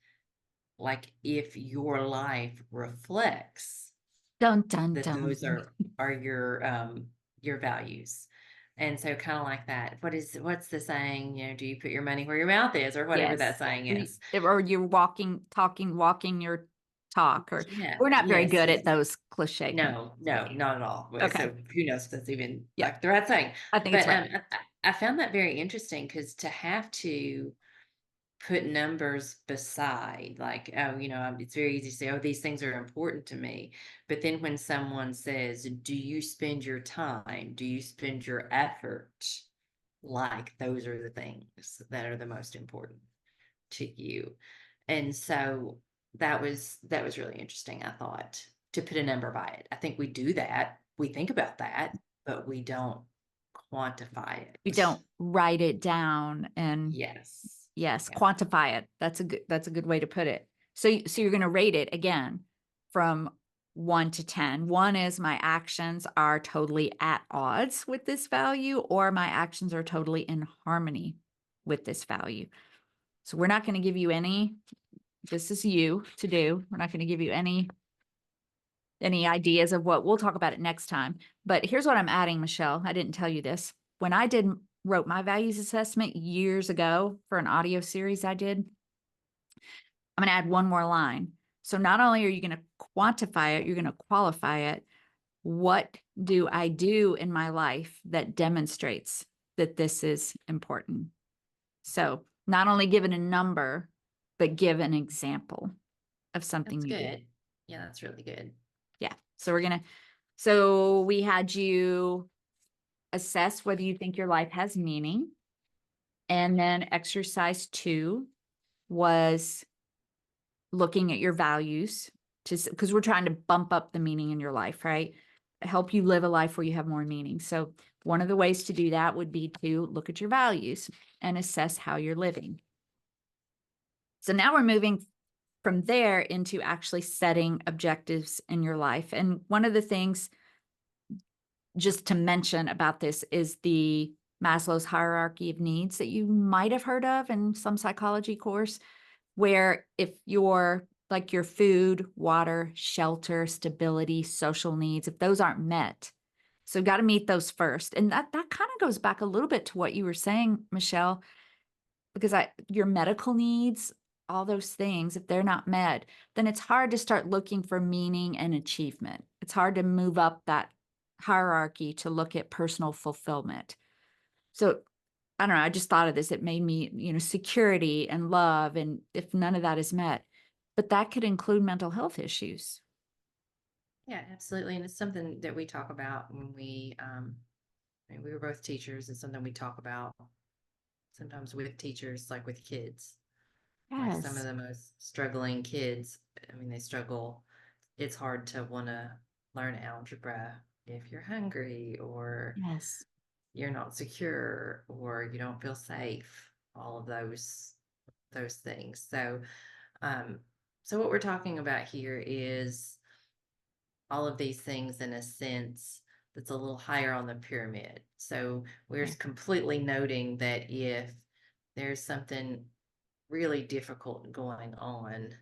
like if your life reflects Dun, dun, that dun. those are your values. And so kind of like that. What's the saying? Do you put your money where your mouth is or whatever Yes. that saying is? Or you're walking your talk, or Yeah, we're not very yes. good at those cliche things. No, no, not at all. Okay. So who knows if that's even Yeah, like the right thing. I think it's But right. I found that very interesting because to have to put numbers beside like, oh, it's very easy to say, oh, these things are important to me. But then when someone says, do you spend your time? Do you spend your effort? Like those are the things that are the most important to you. And so that was really interesting, I thought, to put a number by it. I think we do that. We think about that, but we don't quantify We it. don't write it down and Yes. yes, Yeah. quantify it. That's a good way to put it. So you're going to rate it again from 1 to 10. 1 is my actions are totally at odds with this value, or my actions are totally in harmony with this value. So we're not going to give you any, this is you to do. We're not going to give you any any ideas of what we'll talk about it next time. But here's what I'm adding, Michelle. I didn't tell you this. When I wrote my values assessment years ago for an audio series I did, I'm going to add one more line. So not only are you going to quantify it, you're going to qualify it. What do I do in my life that demonstrates that this is important? So not only give it a number, but give an example of something That's you do. good. Yeah, that's really good. Yeah. So we had you assess whether you think your life has meaning. And then exercise 2 was looking at your values, because we're trying to bump up the meaning in your life, right? Help you live a life where you have more meaning. So one of the ways to do that would be to look at your values and assess how you're living. So now we're moving from there into actually setting objectives in your life. And one of the things just to mention about this is the Maslow's hierarchy of needs that you might have heard of in some psychology course, where if your like your food, water, shelter, stability, social needs, if those aren't met, so got to meet those first. And that kind of goes back a little bit to what you were saying, Michelle, because your medical needs, all those things, if they're not met, then it's hard to start looking for meaning and achievement. It's hard to move up that hierarchy to look at personal fulfillment. So I don't know, I just thought of this. It made me, security and love. And if none of that is met, but that could include mental health issues. Yeah, absolutely. And it's something that we talk about when we were both teachers, and something we talk about sometimes with teachers, like with kids. Like some of Yes. the most struggling kids, I mean, they struggle. It's hard to want to learn algebra if you're hungry, or Yes. you're not secure, or you don't feel safe, all of those things. Um, so what we're talking about here is all of these things in a sense that's a little higher on the pyramid. So we're Yeah. completely noting that if there's something really difficult going on,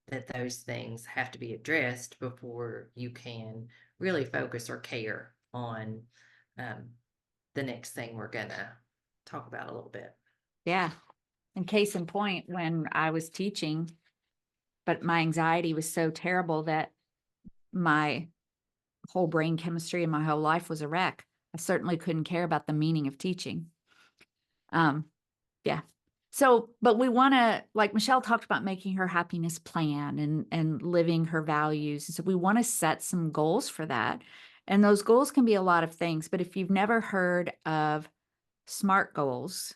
that those things have to be addressed before you can really focus or care on the next thing we're gonna talk about a little bit. Yeah. And case in point, when I was teaching, but my anxiety was so terrible that my whole brain chemistry and my whole life was a wreck. I certainly couldn't care about the meaning of teaching. Yeah. So, but we want to, like Michelle talked about, making her happiness plan and living her values. So we want to set some goals for that. And those goals can be a lot of things, but if you've never heard of SMART goals,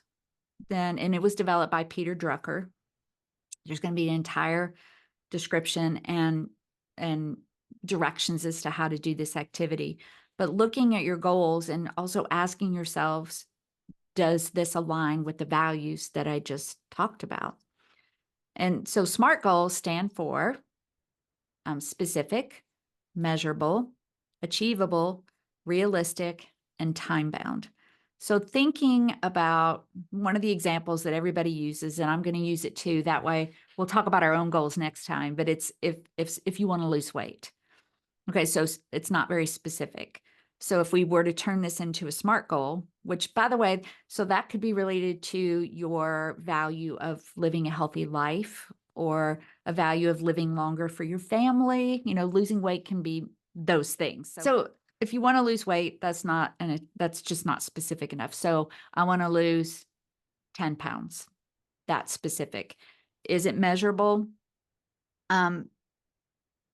and it was developed by Peter Drucker, there's going to be an entire description and directions as to how to do this activity. But looking at your goals and also asking yourselves, does this align with the values that I just talked about? And so SMART goals stand for specific, measurable, achievable, realistic, and time bound. So thinking about one of the examples that everybody uses, and I'm going to use it too, that way we'll talk about our own goals next time, but it's if you want to lose weight. Okay, so it's not very specific. So if we were to turn this into a SMART goal, which by the way, so that could be related to your value of living a healthy life or a value of living longer for your family. Losing weight can be those things. So if you want to lose weight, that's just not specific enough. So I want to lose 10 pounds. That's specific. Is it measurable?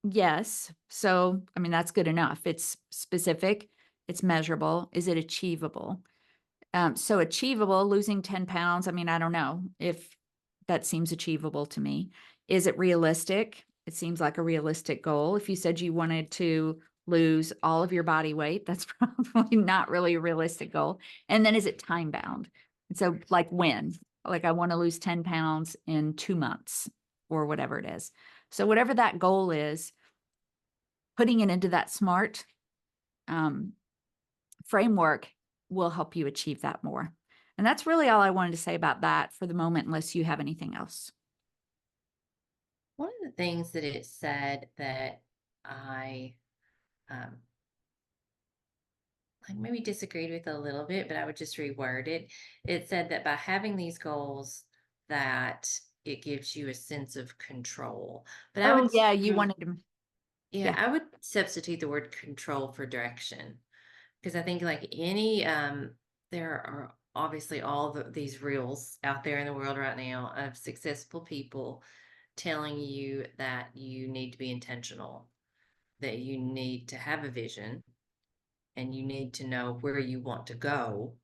Yes. So, I mean, that's good enough. It's specific, it's measurable. Is it achievable? So achievable, losing 10 pounds. I mean, I don't know if that seems achievable to me. Is it realistic? It seems like a realistic goal. If you said you wanted to lose all of your body weight, that's probably not really a realistic goal. And then is it time bound? And so like when? Like I want to lose 10 pounds in 2 months or whatever it is. So whatever that goal is, putting it into that SMART framework will help you achieve that more. And that's really all I wanted to say about that for the moment, unless you have anything else. One of the things that it said that I like maybe disagreed with a little bit, but I would just reword it. It said that by having these goals, that it gives you a sense of control. But I Oh, would, yeah, you wanted to. yeah, Yeah. I would substitute the word control for direction, because I think like any, there are obviously all these reels out there in the world right now of successful people telling you that you need to be intentional, that you need to have a vision, and you need to know where you want to go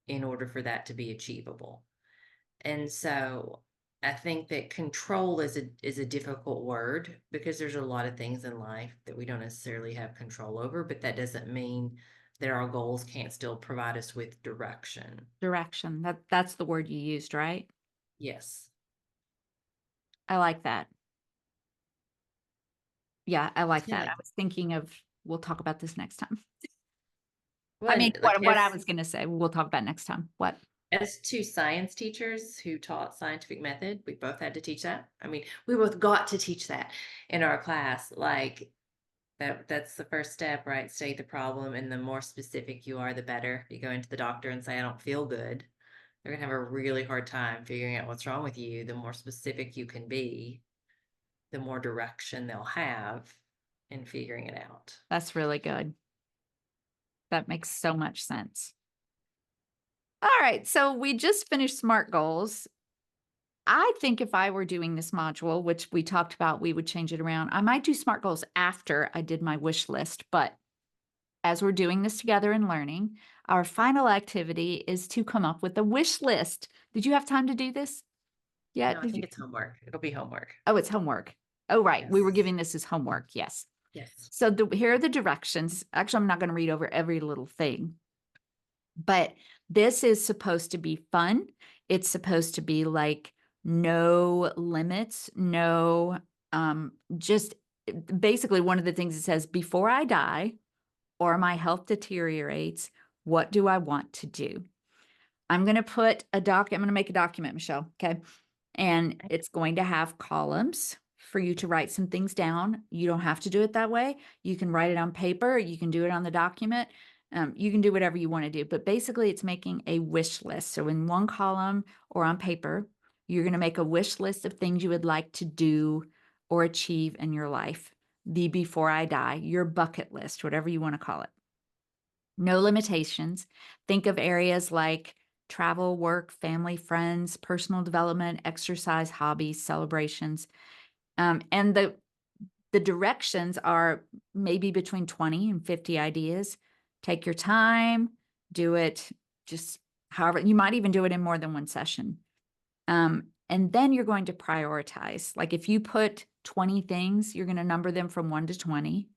in order for that to be achievable. And so I think that control is a difficult word, because there's a lot of things in life that we don't necessarily have control over, but that doesn't mean that our goals can't still provide us with direction. Direction. That's the word you used, right? Yes. I like that. Yeah, I like that. Yeah. I was thinking of, we'll talk about this next time. I Well, mean, like what I was going to say, we'll talk about next time. What? as two science teachers who taught scientific method, we both had to teach that. I mean, we both got to teach that in our class. Like, that's the first step, right? State the problem, and the more specific you are, the better. You go into the doctor and say, I don't feel good. They're gonna have a really hard time figuring out what's wrong with you. The more specific you can be, the more direction they'll have in figuring it out. That's really good. That makes so much sense. All right. So we just finished SMART goals. I think if I were doing this module, which we talked about, we would change it around. I might do SMART goals after I did my wish list, but as we're doing this together and learning, our final activity is to come up with a wish list. Did you have time to do this No, yet? I think it's homework. It'll be homework. Oh, it's homework. Oh, right. We were Yes. giving this as homework. Yes. Yes. So here are the directions. Actually, I'm not going to read over every little thing, but this is supposed to be fun. It's supposed to be like no limits, no, just basically one of the things it says, before I die or my health deteriorates, what do I want to do? I'm going to I'm going to make a document, Michelle. Okay. And it's going to have columns for you to write some things down. You don't have to do it that way. You can write it on paper. You can do it on the document. You can do whatever you want to do. But basically, it's making a wish list. So in one column or on paper, you're going to make a wish list of things you would like to do or achieve in your life. The before I die, your bucket list, whatever you want to call it. No limitations. Think of areas like travel, work, family, friends, personal development, exercise, hobbies, celebrations. And the directions are maybe between 20 and 50 ideas. Take your time, do it just however, you might even do it in more than one session. And then you're going to prioritize. Like if you put 20 things, you're going to number them from 1 to 20.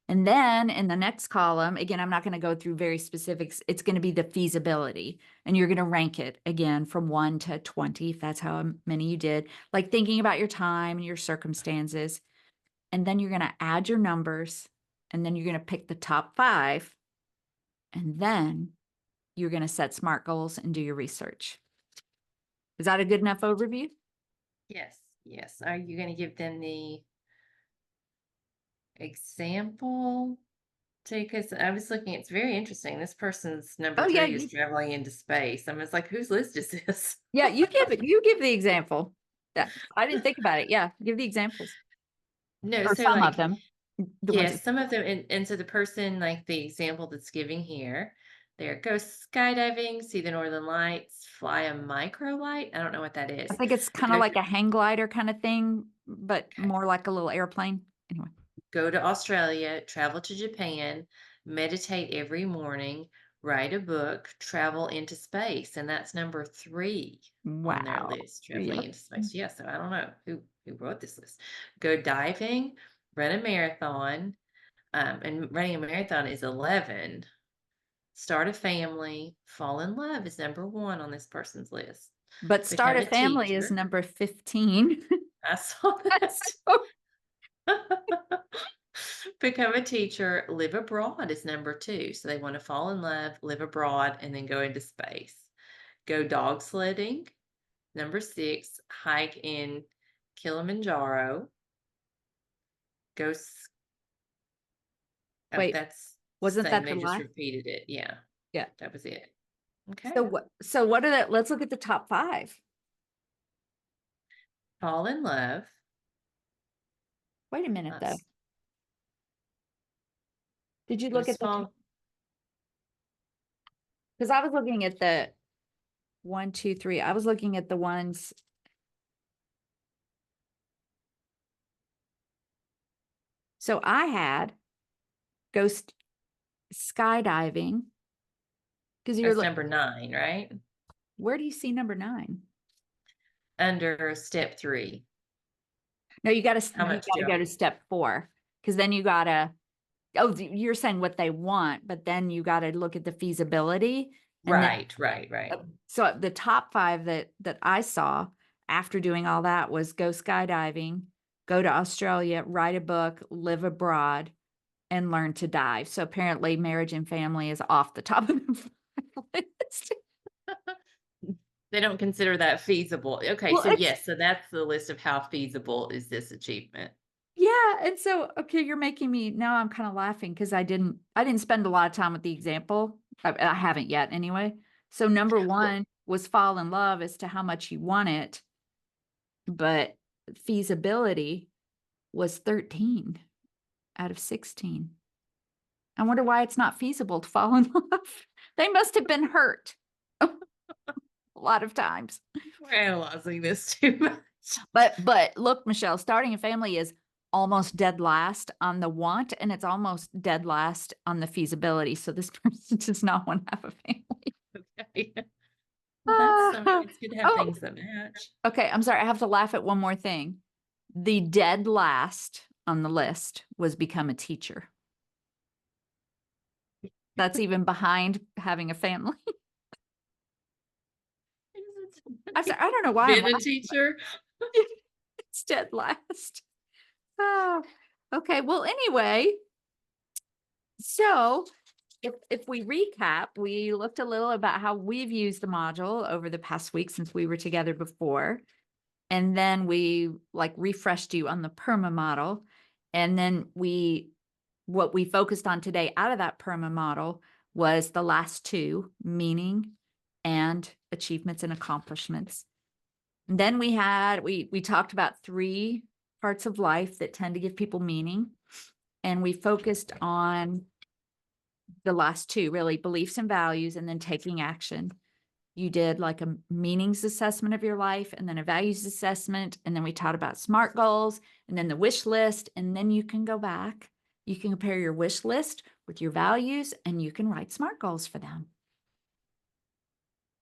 And then in the next column, again, I'm not going to go through very specifics. It's going to be the feasibility, and you're going to rank it again from 1 to 20, if that's how many you did, like thinking about your time and your circumstances. And then you're going to add your numbers, and then you're going to pick the top 5. And then you're going to set SMART goals and do your research. Is that a good enough overview? Yes. Yes. Are you going to give them the example? Because I was looking, it's very interesting. This person's number Oh, yeah. 3 is traveling into space. I mean, it's like, whose list is this? Yeah, you give it. You give the example. I didn't think about it. Yeah, give the examples. No, Or so some of like, them. The ones yes, some of them, and so the person, like the example that's giving here, there, go skydiving, see the northern lights, fly a microlight. I don't know what that I is. think it's kind of Go, like a hang glider kind of thing, but okay. more like a little airplane. Anyway, Go to Australia, travel to Japan, meditate every morning, write a book, travel into space, and that's number 3 on their wow. list, traveling Yep. into space. Yeah, so I don't know who wrote this list. Go diving, run a marathon, and running a marathon is 11. Start a family, fall in love is number 1 on this person's list. But start Become a a family is teacher. number 15. I saw that. Become a teacher, live abroad is number 2. So they want to fall in love, live abroad, and then go into space. Go dog sledding. Number 6, hike in Kilimanjaro. Go Wait, wasn't same. that They the just lie? repeated it. Yeah, Yeah. that was it. Okay. So what are the, let's look at the top 5. Fall in love. Wait a minute though. That's Did you look just at the, fall. because I was looking at the 1, 2, 3. I was looking at the ones. So I had ghost skydiving. Because you're That's like, number 9, right? where do you see number 9? Under step 3. No, you got How to much do go I? to step 4, because then you got to, oh, you're saying what they want, but then you got to look at the feasibility. And then, Right. so the top 5 that I saw after doing all that was go skydiving, go to Australia, write a book, live abroad, and learn to dive. So apparently marriage and family is off the top of the list. They don't consider that feasible. Okay, Well, so it's, yes, so that's the list of how feasible is this achievement. yeah. And so, okay, you're making me, now I'm kind of laughing because I didn't spend a lot of time with the example. I haven't yet anyway. So number Well, 1 was fall in love as to how much you want it, but feasibility was 13 out of 16. I wonder why it's not feasible to fall in love. They must have been hurt a lot of times. we're analyzing this too much. But look, Michelle, starting a family is almost dead last on the want, and it's almost dead last on the feasibility. So this person does not want to have a family. Okay. Well, it's good to have Oh, things that match. okay. I'm sorry. I have to laugh at one more thing. The dead last on the list was become a teacher. That's even behind having a family. I'm sorry, I don't know why I'm Been a laughing. teacher. It's dead last. Oh, okay. Well, anyway, so if we recap, we looked a little about how we've used the module over the past week since we were together before. And then we like refreshed you on the PERMA model. And then what we focused on today out of that PERMA model was the last 2, meaning and achievements and accomplishments. And then we talked about 3 parts of life that tend to give people meaning. And we focused on the last 2, really, beliefs and values, and then taking action. You did like a meanings assessment of your life, and then a values assessment. And then we taught about SMART goals, and then the wish list. And then you can go back, you can compare your wish list with your values, and you can write SMART goals for them.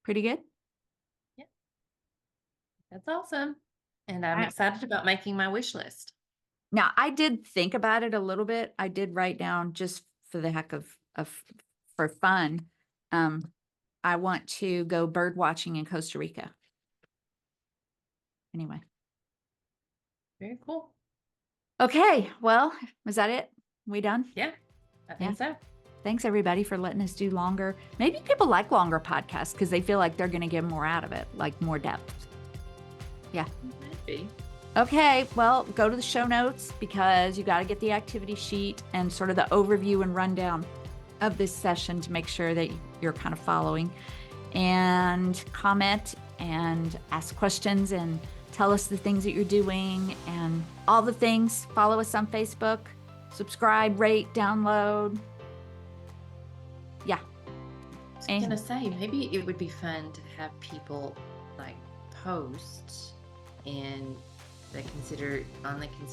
Pretty good? That's awesome. And I'm excited about making my wish list. Now, I did think about it a little bit. I did write down, just for the heck of for fun. I want to go bird watching in Costa Rica. Anyway. Very cool. Okay. Well, was that it? We done? Yeah, I think so. Thanks everybody for letting us do longer. Maybe people like longer podcasts because they feel like they're going to get more out of it, like more depth. Yeah. Might be. Okay, well, go to the show notes because you got to get the activity sheet and sort of the overview and rundown of this session to make sure that you're kind of following, and comment and ask questions and tell us the things that you're doing and all the things. Follow us on Facebook, subscribe, rate, download. Yeah. I was going to say, maybe it would be fun to have people like post and consider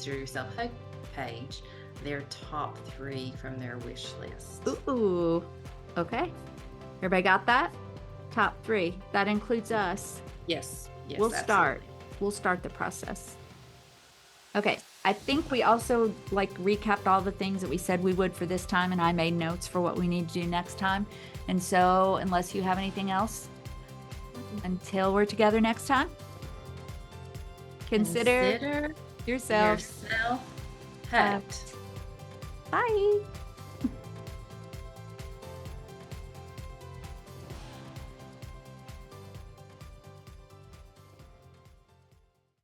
yourself hug page their top 3 from their wish list. Ooh, okay. Everybody got that? Top 3. That includes us. Yes. We'll start. We'll start the process. Okay. I think we also recapped all the things that we said we would for this time, and I made notes for what we need to do next time. And so, unless you have anything else, until we're together next time, consider yourself hugged. Bye.